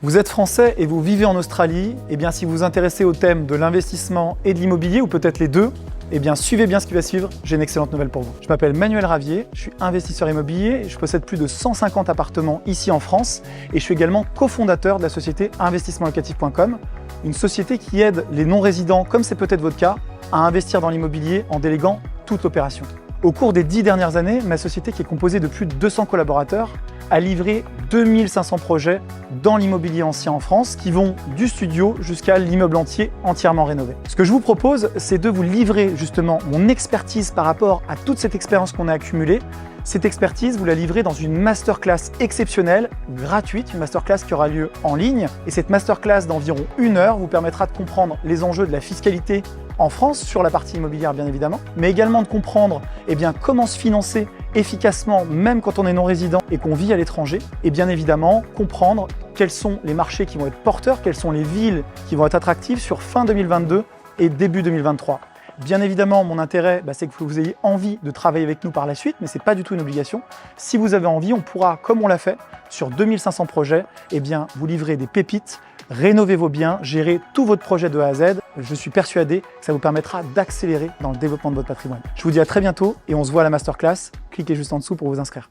Vous êtes français et vous vivez en Australie, eh bien si vous vous intéressez au thème de l'investissement et de l'immobilier, ou peut-être les deux, eh bien suivez bien ce qui va suivre, j'ai une excellente nouvelle pour vous. Je m'appelle Manuel Ravier, je suis investisseur immobilier, je possède plus de 150 appartements ici en France et je suis également cofondateur de la société investissementlocatif.com, une société qui aide les non-résidents, comme c'est peut-être votre cas, à investir dans l'immobilier en déléguant toute l'opération. Au cours des 10 dernières années, ma société, qui est composée de plus de 200 collaborateurs, a livré 2500 projets dans l'immobilier ancien en France qui vont du studio jusqu'à l'immeuble entier entièrement rénové. Ce que je vous propose, c'est de vous livrer justement mon expertise par rapport à toute cette expérience qu'on a accumulée. Cette expertise, vous la livrez dans une masterclass exceptionnelle, gratuite, une masterclass qui aura lieu en ligne. Et cette masterclass d'environ 1 heure vous permettra de comprendre les enjeux de la fiscalité en France, sur la partie immobilière bien évidemment, mais également de comprendre comment se financer efficacement, même quand on est non-résident et qu'on vit à l'étranger, et bien évidemment comprendre quels sont les marchés qui vont être porteurs, quelles sont les villes qui vont être attractives sur fin 2022 et début 2023. Bien évidemment, mon intérêt, c'est que vous ayez envie de travailler avec nous par la suite, mais ce n'est pas du tout une obligation. Si vous avez envie, on pourra, comme on l'a fait, sur 2500 projets, vous livrer des pépites, rénover vos biens, gérer tout votre projet de A à Z. Je suis persuadé que ça vous permettra d'accélérer dans le développement de votre patrimoine. Je vous dis à très bientôt et on se voit à la masterclass. Cliquez juste en dessous pour vous inscrire.